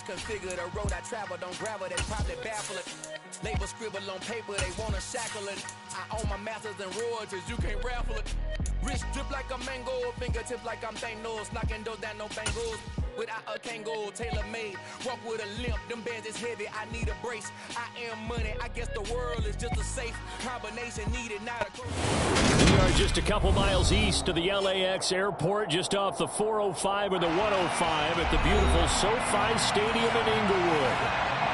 configure the road I travel. Don't gravel, they probably baffle it. Label scribble on paper, they wanna shackle it. I own my masters and royalties, you can't raffle it. Wrist drip like a mango, fingertips like I'm Thanos, knocking those down, no bangles. Without a Kango, tailor-made, walk with a limp, them bands is heavy, I need a brace. I am money, I guess the world is just a safe combination needed, not a... We are just a couple miles east of the LAX airport, just off the 405 or the 105 at the beautiful SoFi Stadium in Inglewood.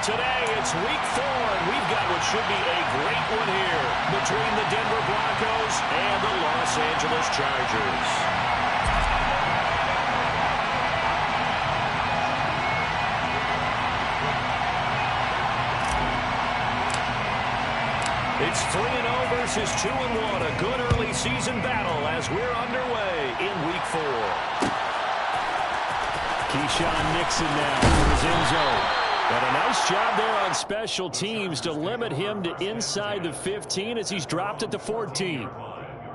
Today, it's week 4, and we've got what should be a great one here between the Denver Broncos and the Los Angeles Chargers. It's 3-0 versus 2-1, a good early season battle as we're underway in week 4. Keyshawn Nixon now in his end zone. And a nice job there on special teams to limit him to inside the 15 as he's dropped at the 14.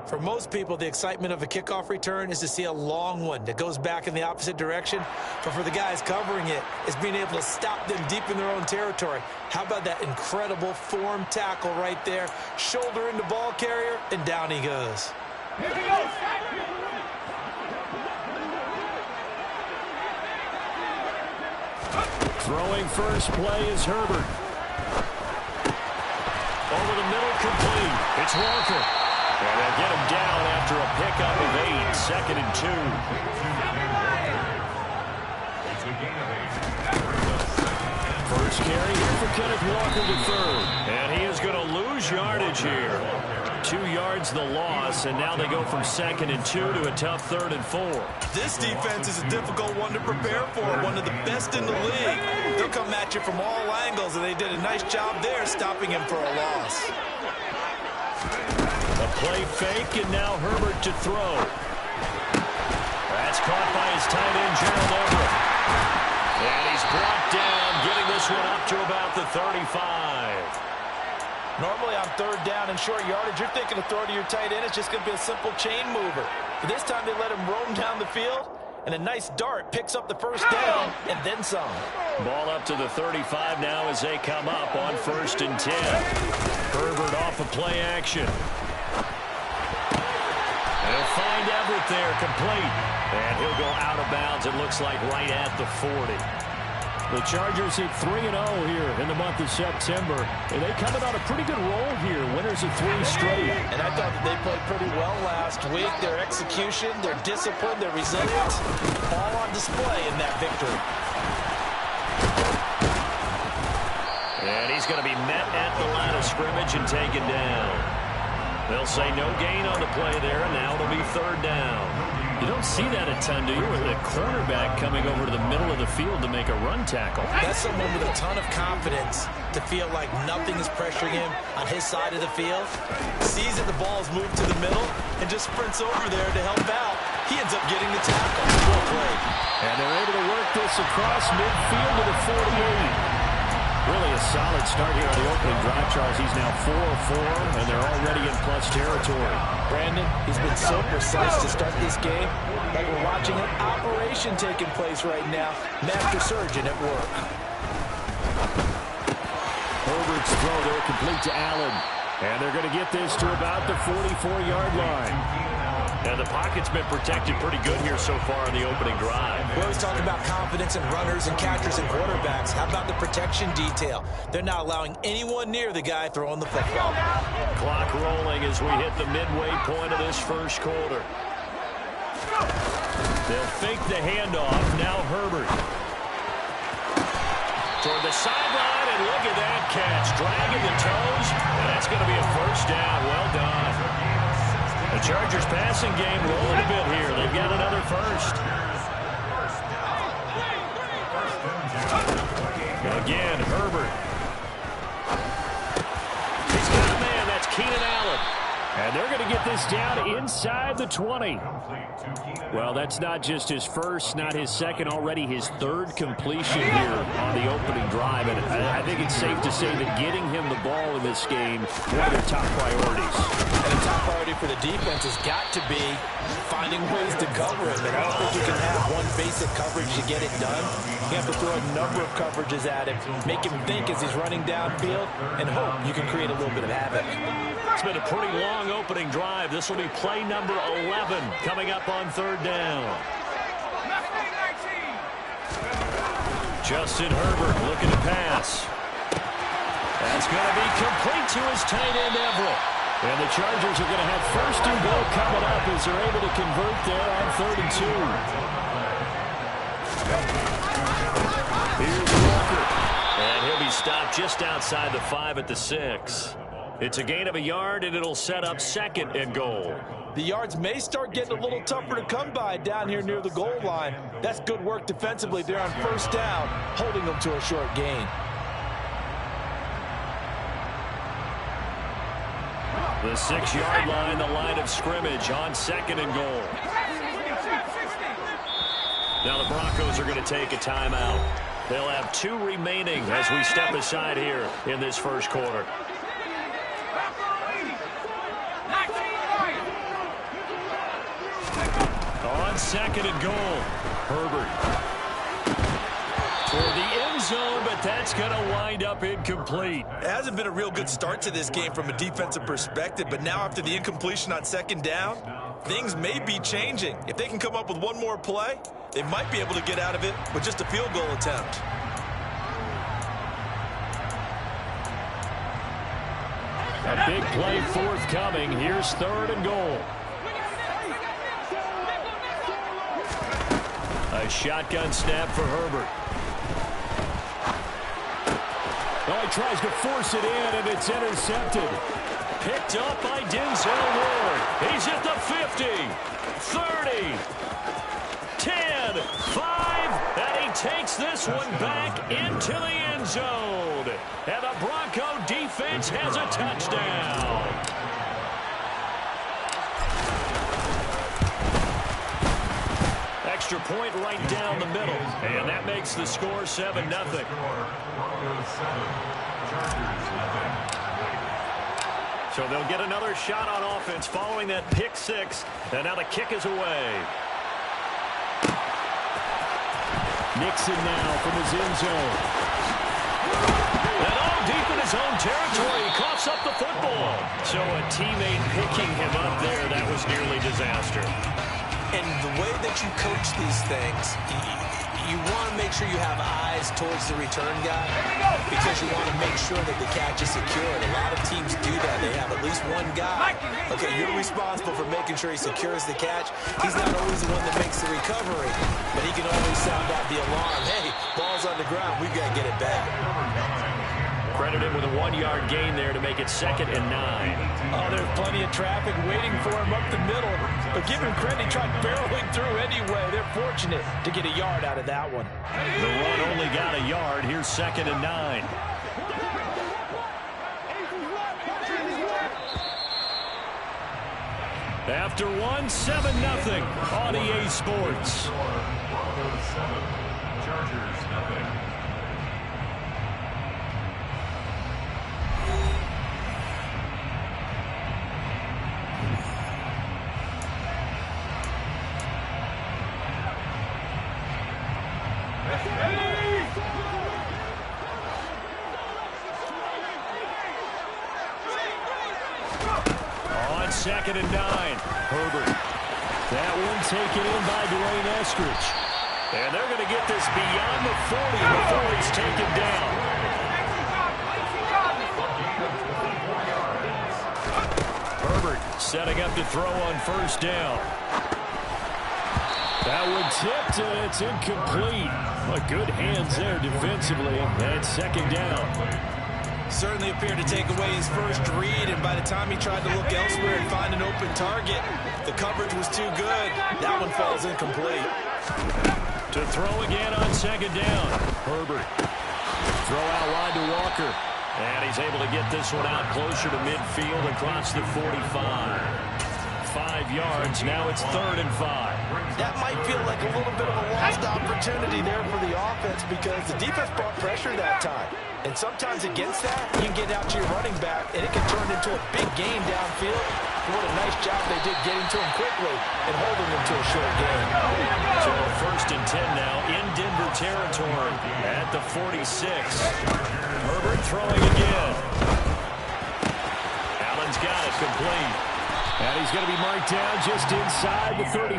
For most people, the excitement of a kickoff return is to see a long one that goes back in the opposite direction. But for the guys covering it, it's being able to stop them deep in their own territory. How about that incredible form tackle right there? Shoulder into ball carrier, and down he goes. Here he goes. Throwing first play is Herbert. Over the middle, complete. It's Walker. And they'll get him down after a pickup of 8, 2nd and 2. First carry here for Kenneth Walker to third. And he is going to lose yardage here. 2 yards the loss, and now they go from 2nd and 2 to a tough 3rd and 4. This defense is a difficult one to prepare for, one of the best in the league. They'll come at you from all angles, and they did a nice job there stopping him for a loss. A play fake, and now Herbert to throw. That's caught by his tight end, Gerald Everett. And he's brought down, getting this one up to about the 35. Normally on 3rd down and short yardage, you're thinking to throw to your tight end. It's just going to be a simple chain mover. But this time they let him roam down the field, and a nice dart picks up the first down and then some. Ball up to the 35 now as they come up on 1st and 10. Herbert off of play action. They'll find Everett there, complete. And he'll go out of bounds, it looks like, right at the 40. The Chargers hit 3-0 here in the month of September. And they coming on a pretty good roll here, winners of 3 straight. And I thought that they played pretty well last week. Their execution, their discipline, their resilience, all on display in that victory. And he's going to be met at the line of scrimmage and taken down. They'll say no gain on the play there, and now it'll be 3rd down. You don't see that a ton, do you, with a cornerback coming over to the middle of the field to make a run tackle? That's someone with a ton of confidence to feel like nothing is pressuring him on his side of the field. Sees that the ball is moved to the middle and just sprints over there to help out. He ends up getting the tackle. Well played. And they're able to work this across midfield to the 48. Really a solid start here on the opening drive, Charles. He's now 4 of 4, and they're already in plus territory. Brandon, he's been so precise to start this game. Like we're watching an operation taking place right now. Master surgeon at work. Herbert's throw there complete to Allen. And they're going to get this to about the 44-yard line. And the pocket's been protected pretty good here so far in the opening drive. We always talk about confidence in runners and catchers and quarterbacks. How about the protection detail? They're not allowing anyone near the guy throwing the football. Clock rolling as we hit the midway point of this first quarter. They'll fake the handoff. Now Herbert. Toward the sideline, and look at that catch. Dragging the toes, and that's going to be a first down. Well done. The Chargers passing game rolling a bit here. They've got another first. Again, Herbert. He's got a man. That's Keenan Allen. And they're going to get this down inside the 20. Well, that's not just his first, not his second, already his third completion here on the opening drive. And I think it's safe to say that getting him the ball in this game, one of their top priorities. And the top priority for the defense has got to be finding ways to cover him. And I don't think you can have one basic coverage to get it done. You have to throw a number of coverages at him, make him think as he's running downfield, and hope you can create a little bit of havoc. It's been a pretty long opening drive. This will be play number 11 coming up on third down. Justin Herbert looking to pass. That's going to be complete to his tight end, Everett. And the Chargers are going to have first and goal coming up as they're able to convert there on 3rd and 2. Here's Walker. And he'll be stopped just outside the 5 at the 6. It's a gain of a yard, and it'll set up 2nd and goal. The yards may start getting a little tougher to come by down here near the goal line. That's good work defensively there on first down, holding them to a short gain. The 6-yard line, the line of scrimmage on 2nd and goal. Now the Broncos are going to take a timeout. They'll have 2 remaining as we step aside here in this first quarter. On 2nd and goal, Herbert for the end zone, but that's going to wind up incomplete. It hasn't been a real good start to this game from a defensive perspective, but now after the incompletion on 2nd down, things may be changing. If they can come up with one more play, they might be able to get out of it with just a field goal attempt. A big play forthcoming. Here's 3rd and goal. A shotgun snap for Herbert. Oh, he tries to force it in, and it's intercepted. Picked up by Denzel Ward. He's at the 50, 30, 10, 5, and he takes this one back into the end zone. And the Bronco defense has a touchdown. Extra point right down the middle, and that makes the score 7-0. So they'll get another shot on offense following that pick 6, and now the kick is away. Nixon now from his end zone. And all deep in his own territory, he coughs up the football. So a teammate picking him up there, that was nearly disaster. And the way that you coach these things, you want to make sure you have eyes towards the return guy because you want to make sure that the catch is secured. A lot of teams do that. They have at least one guy. Okay, you're responsible for making sure he secures the catch. He's not always the one that makes the recovery, but he can always sound out the alarm. Hey, ball's on the ground. We've got to get it back. Credit him with a 1-yard gain there to make it 2nd and 9. Oh, there's plenty of traffic waiting for him up the middle. But give him credit, he tried barreling through anyway. They're fortunate to get a yard out of that one. The run only got a yard. Here's 2nd and 9. After one, 7-0 on EA Sports. Chargers, nothing. On 2nd and 9, Herbert. That one taken in by Dwayne Eskridge. And they're going to get this beyond the 40 before he's taken down. Herbert setting up to throw on first down. That one tipped, and it's incomplete. Good hands there defensively, and 2nd down. Certainly appeared to take away his first read, and by the time he tried to look elsewhere and find an open target, the coverage was too good. That one falls incomplete. To throw again on 2nd down. Herbert. Throw out wide to Walker. And he's able to get this one out closer to midfield across the 45. 5 yards. Now it's 3rd and 5. That might feel like a little bit of a lost opportunity there for the offense because the defense brought pressure that time. And sometimes against that, you can get out to your running back, and it can turn into a big game downfield. What a nice job they did getting to him quickly and holding him to a short game. So 1st and 10 now in Denver territory at the 46. Herbert throwing again. Allen's got it complete. And he's going to be marked down just inside the 35.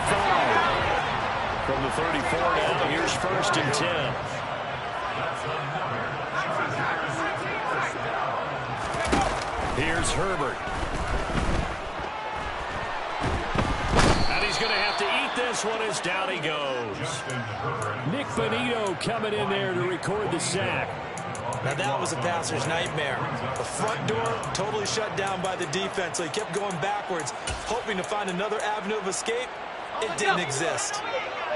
From the 34 now, here's 1st and 10. Here's Herbert. And he's going to have to eat this one as down he goes. Nick Bonito coming in there to record the sack. Now that was a passer's nightmare. The front door totally shut down by the defense, so he kept going backwards, hoping to find another avenue of escape. It didn't exist.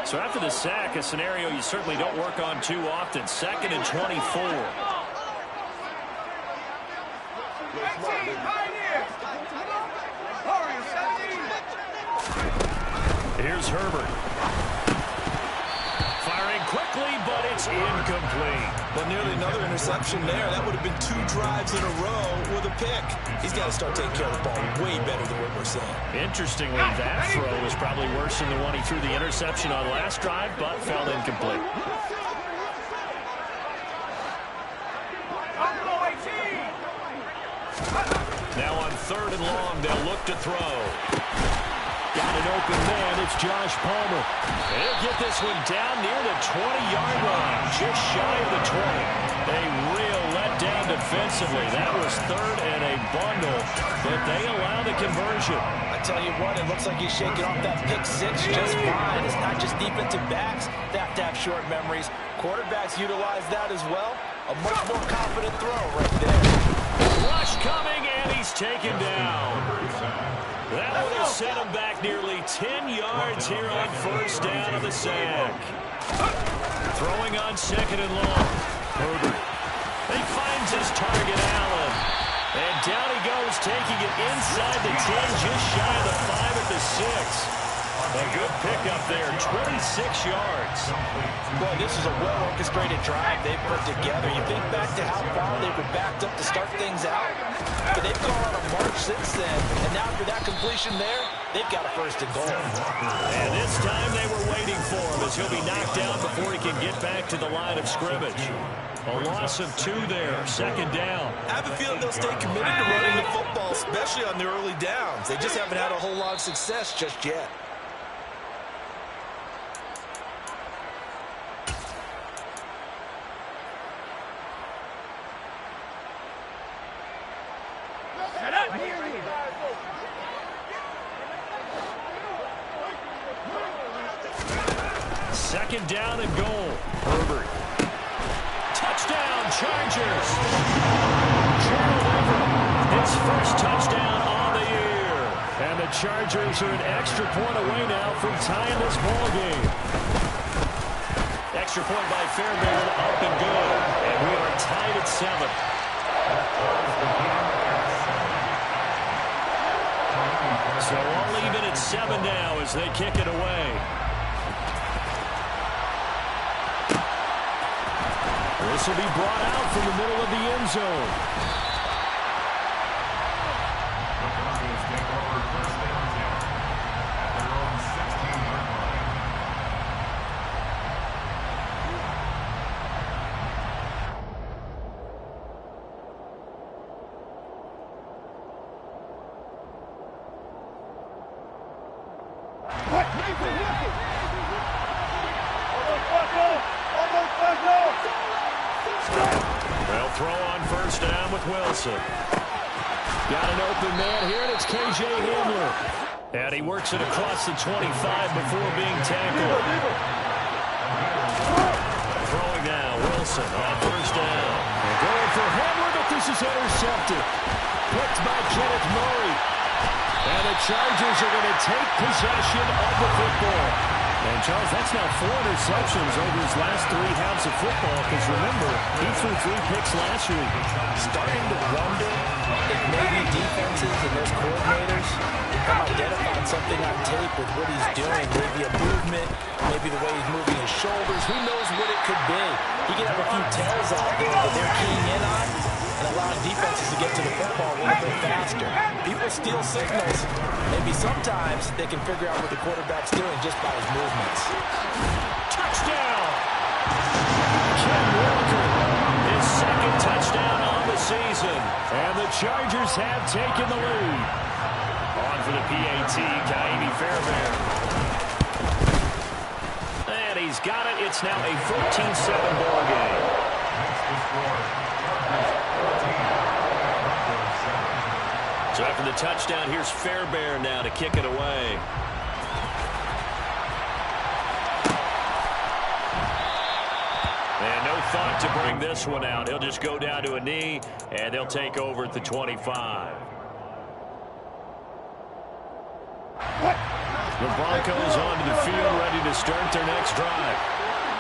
So after the sack, a scenario you certainly don't work on too often. 2nd and 24. Here's Herbert. Firing quickly, but it's incomplete. Well, nearly another interception there. That would have been 2 drives in a row with a pick. He's got to start taking care of the ball way better than what we're seeing. Interestingly, that throw was probably worse than the one he threw the interception on last drive, but fell incomplete. Now on 3rd and long, they'll look to throw. Got an open man. It's Josh Palmer. He'll get this one down near the 20-yard line, just shy of the 20. A real letdown defensively. That was 3rd and a bundle, but they allow the conversion. I tell you what, it looks like he's shaking off that pick 6 just fine. It's not just defensive backs that have to have short memories. Quarterbacks utilize that as well. A much more confident throw right there. Rush coming, and he's taken down. That would have set him back nearly 10 yards here on 1st down of the sack. Throwing on 2nd and long. Herbert. He finds his target, Allen. And down he goes, taking it inside the 10, just shy of the 5 at the 6. A good pickup there, 26 yards. Boy, this is a well-orchestrated drive they've put together. You think back to how far they were backed up to start things out. But they've gone on a march since then. And now after that completion there, they've got a 1st and goal. And this time they were waiting for him as he'll be knocked down before he can get back to the line of scrimmage. A loss of 2 there, 2nd down. I have a feeling they'll stay committed to running the football, especially on the early downs. They just haven't had a whole lot of success just yet. Second down and goal. Herbert. Touchdown, Chargers. Gerald Everett, his 1st touchdown on the year. And the Chargers are an extra point away now from tying this ball game. Extra point by Fairbairn, up and good. And we are tied at 7. So all even at 7 now as they kick it away. This will be brought out from the middle of the end zone. The Broncos take over 1st down at their own 16-yard line. They'll throw on 1st down with Wilson. Got an open man here, and it's K.J. Hamler. And he works it across the 25 before being tackled. Throwing now, Wilson on 1st down. And going for Hamler, but this is intercepted. Picked by Kenneth Murray. And the Chargers are going to take possession of the football. And, Charles, that's now 4 interceptions over his last 3 halves of football, because, remember, he threw 3 picks last week. Starting to wonder if maybe defenses and those coordinators have identified something on tape with what he's doing. Maybe a movement, maybe the way he's moving his shoulders. Who knows what it could be? He could have a few tells out there that they're keying in on and allowing defenses to get to the football a little bit faster. People steal signals. Maybe sometimes they can figure out what the quarterback's doing just by his movements. Touchdown! Ken Walker, his 2nd touchdown on the season. And the Chargers have taken the lead. On for the PAT, Kaimi Fairbairn. And he's got it. It's now a 14-7 ball game. So after the touchdown, here's Fairbairn now to kick it away. And no thought to bring this one out. He'll just go down to a knee, and they'll take over at the 25. The Broncos onto the field, ready to start their next drive.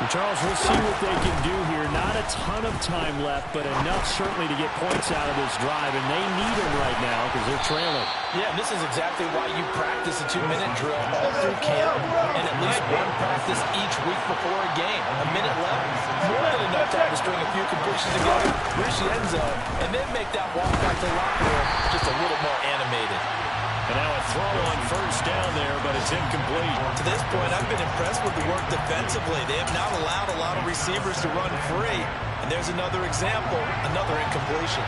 And Charles, we'll see what they can do here. Not a ton of time left, but enough certainly to get points out of this drive, and they need them right now because they're trailing. Yeah, this is exactly why you practice a 2-minute drill all through camp and at least one practice each week before a game. A minute left, more than enough time to string a few completions together, reach the end zone, and then make that walk back to the locker room just a little more animated. And now a throw on first down there, but it's incomplete. To this point, I've been impressed with the work defensively. They have not allowed a lot of receivers to run free. And there's another example, another incompletion.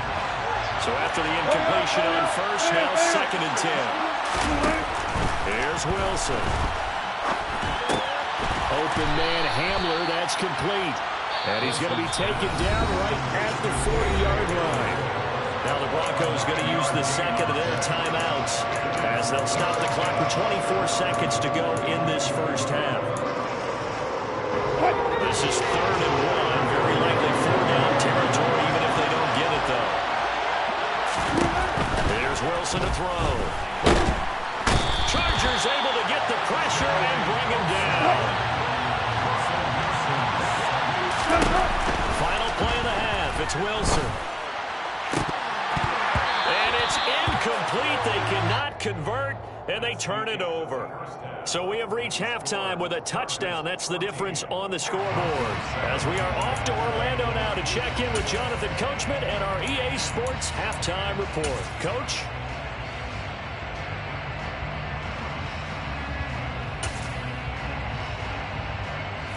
So after the incompletion on first, now 2nd and 10. Here's Wilson. Open man Hamler, that's complete. And he's going to be taken down right at the 40-yard line. Now the Broncos going to use the 2nd of their timeouts as they'll stop the clock with 24 seconds to go in this first half. This is 3rd and 1, very likely 4-down territory, even if they don't get it, though. Here's Wilson to throw. Chargers able to get the pressure and bring him down. Final play of the half, it's Wilson. Incomplete. They cannot convert, and they turn it over. So we have reached halftime with a touchdown. That's the difference on the scoreboard. As we are off to Orlando now to check in with Jonathan Coachman and our EA Sports halftime report. Coach?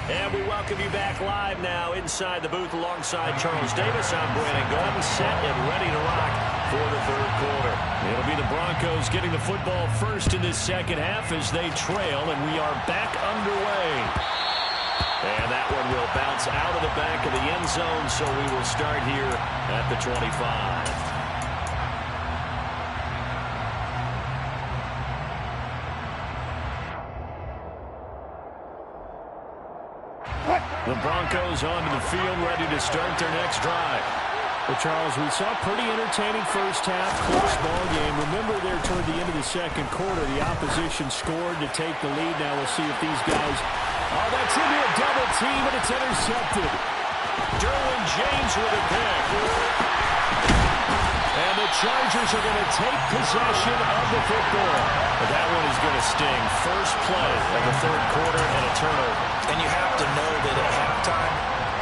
And we welcome you back live now inside the booth alongside Charles Davis. I'm Brandon Gordon, set and ready to rock for the 3rd quarter. It'll be the Broncos getting the football first in this 2nd half as they trail, and we are back underway. And that one will bounce out of the back of the end zone, so we will start here at the 25. The Broncos onto the field, ready to start their next drive. Well, Charles, we saw a pretty entertaining first half, close ball game. Remember there toward the end of the 2nd quarter, the opposition scored to take the lead. Now we'll see if these guys... Oh, that's into a double team, and it's intercepted. Derwin James with a pick. And the Chargers are going to take possession of the football. But that one is going to sting. First play of the 3rd quarter and a turnover. And you have to know that at halftime,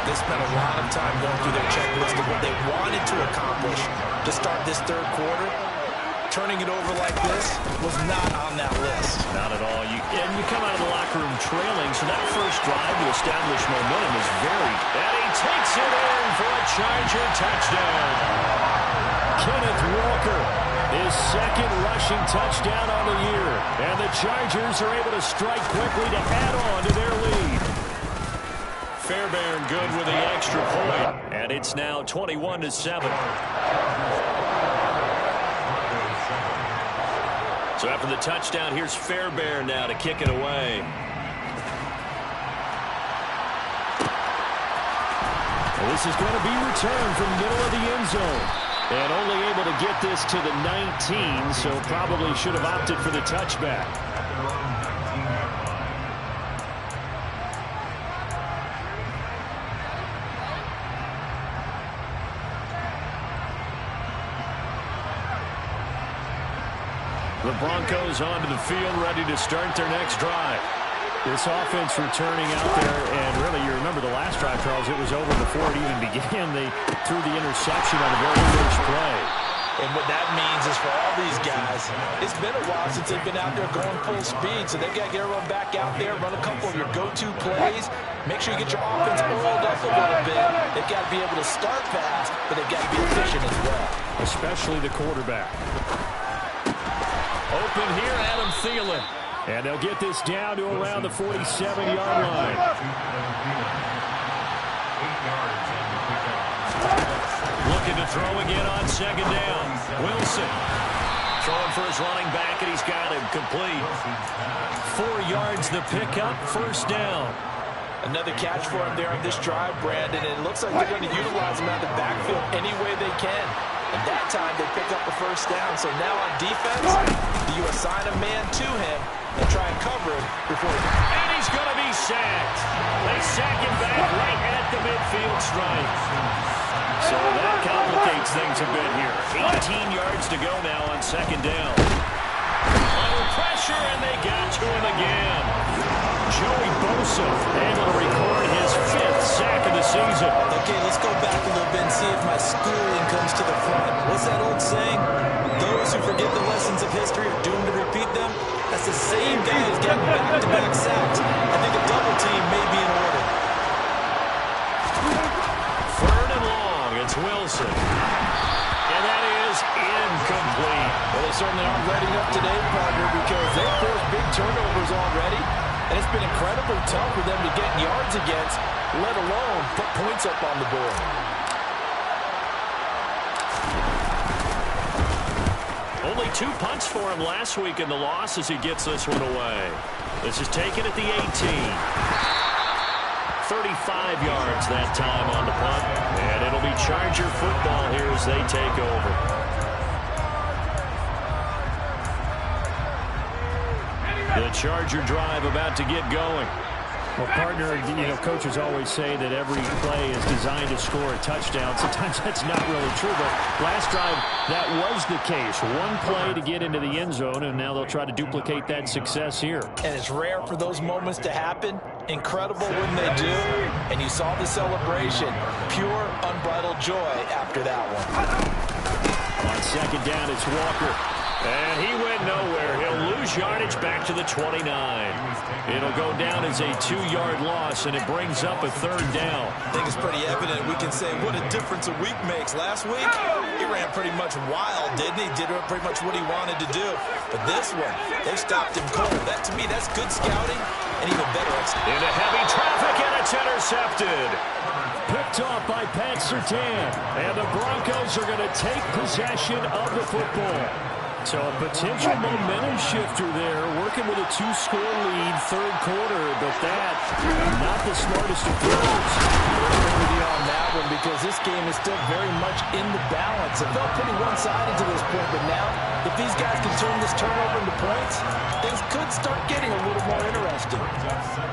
they spent a lot of time going through their checklist of what they wanted to accomplish to start this 3rd quarter. Turning it over like this was not on that list. Not at all. And you come out of the locker room trailing, so that first drive to establish momentum is very... And he takes it in for a Charger touchdown. Kenneth Walker, his 2nd rushing touchdown on the year. And the Chargers are able to strike quickly to add on to their lead. Fairbairn good with the extra point. And it's now 21-7. So after the touchdown, here's Fairbairn now to kick it away. Well, this is going to be returned from the middle of the end zone. And only able to get this to the 19, so probably should have opted for the touchback. The Broncos onto the field, ready to start their next drive. This offense returning out there, and really, you remember the last drive, Charles, it was over before it even began. They threw the interception on a very first play. And what that means is for all these guys, it's been a while since they've been out there going full speed, so they've got to get everyone back out there, run a couple of your go-to plays, make sure you get your offense oiled up a little bit. They've got to be able to start fast, but they've got to be efficient as well. Especially the quarterback. Open here, Adam Thielen. And they'll get this down to around the 47-yard line. 8 yards on the pickup. Looking to throw again on second down. Wilson throwing for his running back, and he's got him complete. 4 yards the pickup, first down. Another catch for him there on this drive, Brandon, and it looks like they're going to utilize him out of the backfield any way they can. And that time they pick up the first down. So now on defense, do you assign a man to him and try and cover him before he... And he's going to be sacked. They sack him back right at the midfield stripe. So that complicates things a bit here. 18 yards to go now on second down. Under pressure, and they got to him again. Joey Bosa able to record his 5th sack of the season. Okay, let's go back a little bit and see if my schooling comes to the front. What's that old saying? Those who forget the lessons of history are doomed to repeat them. That's the same guy who's getting back-to-back sacks. I think a double team may be in order. Third and long, it's Wilson. And that is incomplete. Well, they certainly aren't letting up today, partner, because they forced big turnovers already. And it's been incredibly tough for them to get yards against, let alone put points up on the board. Only 2 punts for him last week in the loss as he gets this one away. This is taken at the 18. 35 yards that time on the punt. And it'll be Charger football here as they take over. The Charger drive about to get going. Well, partner, coaches always say that every play is designed to score a touchdown. Sometimes that's not really true, but last drive, that was the case. One play to get into the end zone, and now they'll try to duplicate that success here. And it's rare for those moments to happen. Incredible when they do. And you saw the celebration. Pure, unbridled joy after that one. On second down, it's Walker. And he went nowhere. He'll lose yardage back to the 29. It'll go down as a 2-yard loss, and it brings up a third down. I think it's pretty evident. We can say what a difference a week makes. Last week, he ran pretty much wild, didn't he? Did pretty much what he wanted to do. But this one, they stopped him cold. That, to me, that's good scouting and even better execution. Into heavy traffic, and it's intercepted. Picked off by Pat Surtain. And the Broncos are going to take possession of the football. So a potential momentum shifter there, working with a 2-score lead, third quarter, but that, not the smartest of throws. I'm with you on that one because this game is still very much in the balance. It felt pretty one-sided to this point, but now, if these guys can turn this turnover into points, things could start getting a little more interesting.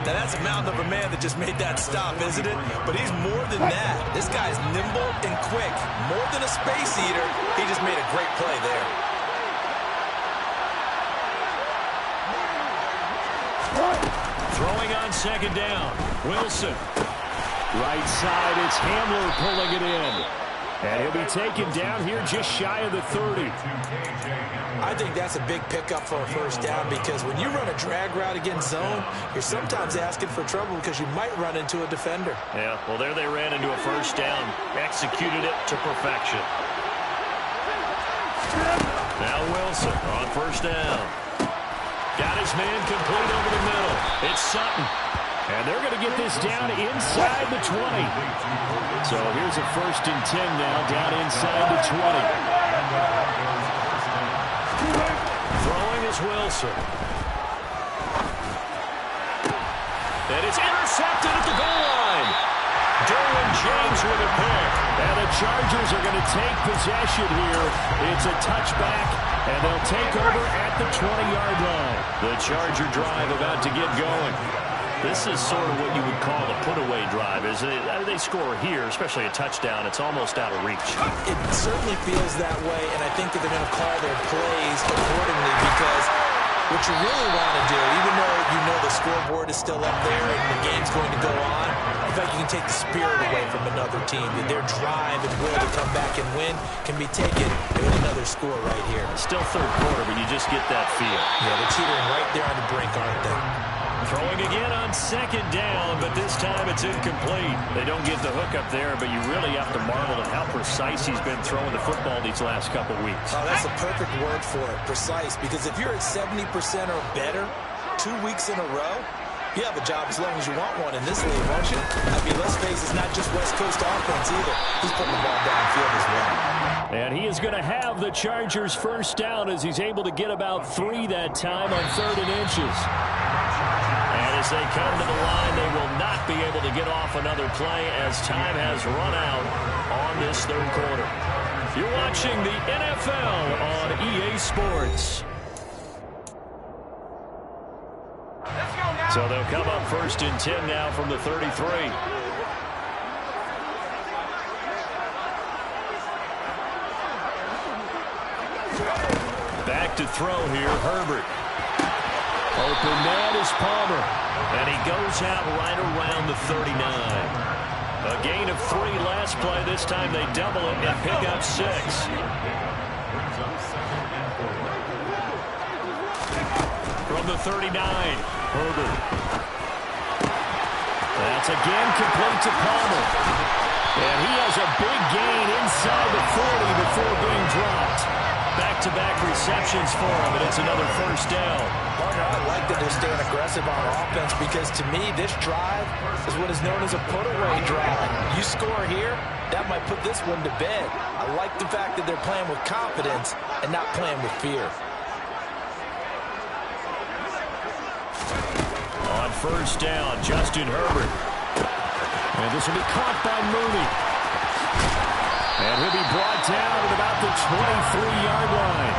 Now that's a mountain of a man that just made that stop, isn't it? But he's more than that. This guy's nimble and quick. More than a space eater, he just made a great play there. Throwing on second down, Wilson. Right side, it's Hamler pulling it in. And he'll be taken down here just shy of the 30. I think that's a big pickup for a first down because when you run a drag route against zone, you're sometimes asking for trouble because you might run into a defender. Yeah, well, there they ran into a first down. Executed it to perfection. Now Wilson on first down. Got his man complete over the middle. It's Sutton. And they're going to get this down inside the 20. So here's a 1st and 10 now, down inside the 20. Throwing is Wilson. And it's intercepted at the goal line. Derwin James with a pick. And the Chargers are going to take possession here. It's a touchback, and they'll take over at the 20-yard line. The Charger drive about to get going. This is sort of what you would call a put-away drive. They score here, especially a touchdown, it's almost out of reach. It certainly feels that way, and I think that they're going to call their plays accordingly, because what you really want to do, even though you know the scoreboard is still up there and the game's going to go on, in fact, you can take the spirit away from another team. That their drive and will to come back and win can be taken with another score right here. Still third quarter, but you just get that feel. Yeah, they're teetering right there on the brink, aren't they? Throwing again on second down, but this time it's incomplete. They don't get the hook up there, but you really have to marvel at how precise he's been throwing the football these last couple weeks. Oh, that's the perfect word for it, precise, because if you're at 70% or better 2 weeks in a row, you have a job as long as you want one in this league, won't you? I mean, let's face it, it's not just West Coast offense either. He's putting the ball downfield as well. And he is going to have the Chargers first down as he's able to get about 3 that time on 3rd and inches. And as they come to the line, they will not be able to get off another play as time has run out on this third quarter. You're watching the NFL on EA Sports. So they'll come up 1st and 10 now from the 33. Back to throw here, Herbert. Open man is Palmer. And he goes out right around the 39. A gain of 3 last play. This time they double it and pick up 6. From the 39, Herbert. That's again complete to Palmer. And he has a big gain inside the 40 before being dropped. Back-to-back receptions for him, and it's another first down. Partner, I like that they're staying aggressive on offense, because to me, this drive is what is known as a put-away drive. You score here, that might put this one to bed. I like the fact that they're playing with confidence and not playing with fear. On first down, Justin Herbert. And this will be caught by Mooney. And he'll be brought down at about the 23-yard line.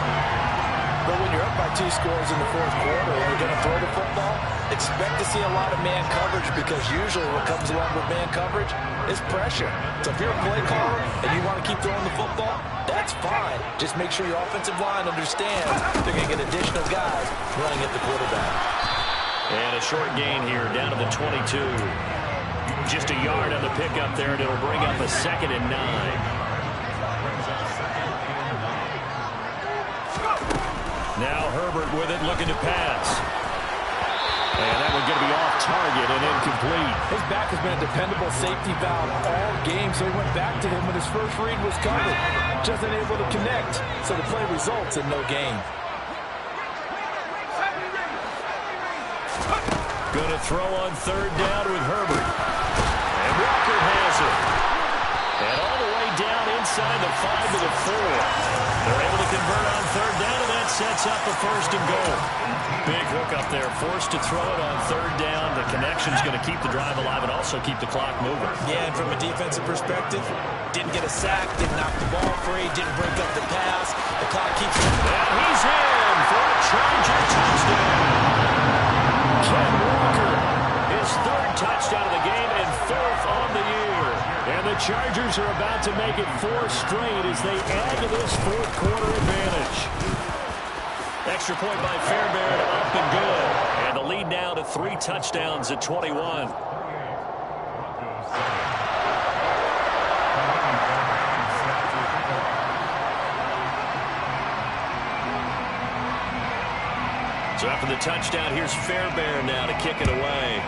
But when you're up by 2 scores in the 4th quarter and you're going to throw the football, expect to see a lot of man coverage, because usually what comes along with man coverage is pressure. So if you're a play caller and you want to keep throwing the football, that's fine. Just make sure your offensive line understands they're going to get additional guys running at the quarterback. And a short gain here down to the 22. Just a yard on the pickup there, and it'll bring up a 2nd and 9. Now Herbert with it, looking to pass. And that one's going to be off target and incomplete. His back has been a dependable safety valve all game, so he went back to him when his first read was covered. Just unable to connect, so the play results in no gain. Going to throw on 3rd down with Herbert. And Walker has it. And all the way down inside the 5 to the 4. They're able to convert on 3rd down, and that sets up a 1st and goal. Big hook up there, forced to throw it on 3rd down. The connection's going to keep the drive alive and also keep the clock moving. Yeah, and from a defensive perspective, didn't get a sack, didn't knock the ball free, didn't break up the pass. The clock keeps moving. And he's in for a Charger touchdown. Ken Walker, his 3rd touchdown of the game and 4th on the year. And the Chargers are about to make it 4 straight as they add to this 4th quarter advantage. Extra point by Fairbairn, up and good. And the lead now to 3 touchdowns at 21. So after the touchdown, here's Fairbairn now to kick it away.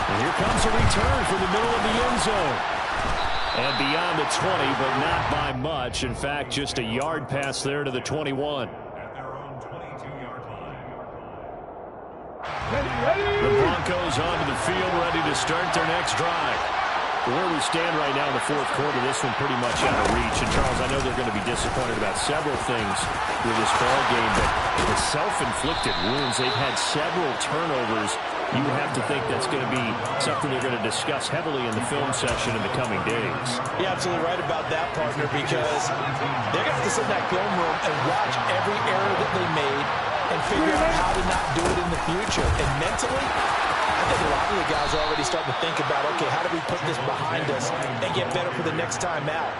And here comes a return from the middle of the end zone. And beyond the 20, but not by much. In fact, just a yard pass there to the 21. At their own 22-yard line. The Broncos onto the field, ready to start their next drive. Where we stand right now in the 4th quarter, this one pretty much out of reach. And, Charles, I know they're going to be disappointed about several things with this ball game, but the self-inflicted wounds, they've had several turnovers. You would have to think that's going to be something they're going to discuss heavily in the film session in the coming days. You're absolutely right about that, partner, because they're going to have to sit in that film room and watch every error that they made, and figure out how to not do it in the future. And mentally, I think a lot of the guys are already starting to think about, okay, how do we put this behind us and get better for the next time out?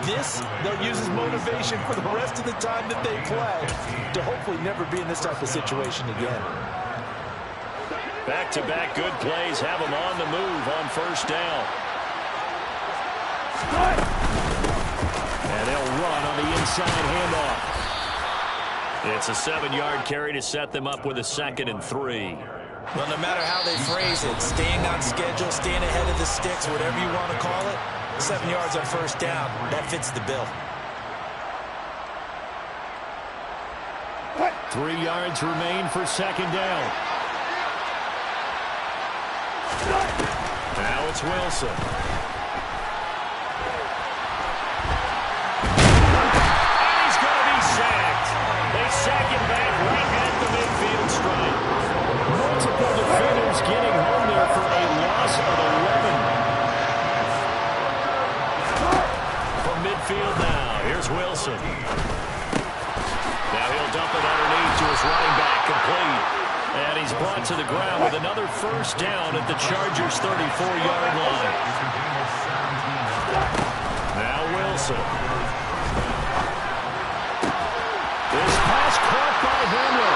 This, they'll use as motivation for the rest of the time that they play to hopefully never be in this type of situation again. Back-to-back good plays have them on the move on first down. And they'll run on the inside handoff. It's a 7-yard carry to set them up with a 2nd and 3. Well, no matter how they phrase it, staying on schedule, staying ahead of the sticks, whatever you want to call it, 7 yards on first down, that fits the bill. 3 yards remain for 2nd down. Now it's Wilson. And he's going to be sacked. They sack him back right at the midfield stripe. Multiple defenders getting home there for a loss of 11. From midfield now, here's Wilson. Now he'll dump it underneath to his running back, complete. And he's brought to the ground with another first down at the Chargers' 34-yard line. Now Wilson. This pass caught by Henry.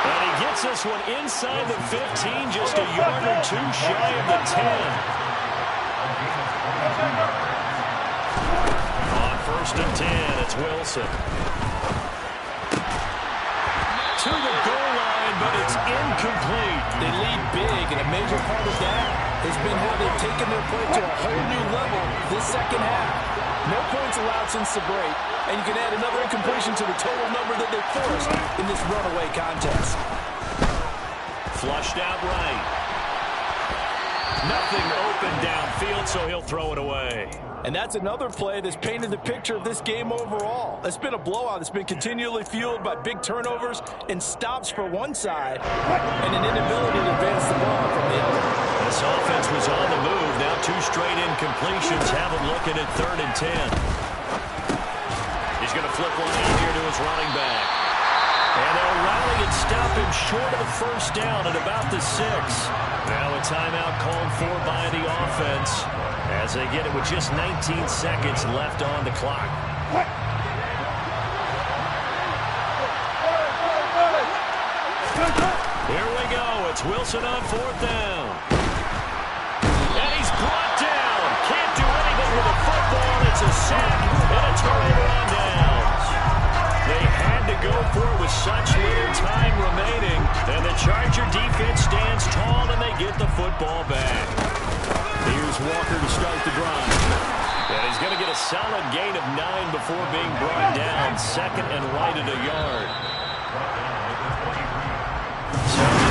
And he gets this one inside the 15, just a yard or two shy of the 10. On 1st and 10, it's Wilson. To the goal line, but it's incomplete. They lead big, and a major part of that has been how they've taken their play to a whole new level this second half. No points allowed since the break, and you can add another incompletion to the total number that they forced in this runaway contest. Flushed out right. Nothing open downfield, so he'll throw it away. And that's another play that's painted the picture of this game overall. It's been a blowout. It's been continually fueled by big turnovers and stops for one side and an inability to advance the ball from the other. This offense was on the move. Now 2 straight incompletions have him looking at 3rd and 10. He's going to flip one out here to his running back. And they'll rally and stop him short of the first down at about the 6. Now a timeout called for by the offense as they get it with just 19 seconds left on the clock. Here we go. It's Wilson on 4th down. And he's brought down. Can't do anything with the football. It's a sack and a turnover on downs. They had to go for it with such little time remaining. And the Charger defense stands tall and they get the football back. Here's Walker to start the drive. And he's going to get a solid gain of 9 before being brought down. 2nd and right at a yard. So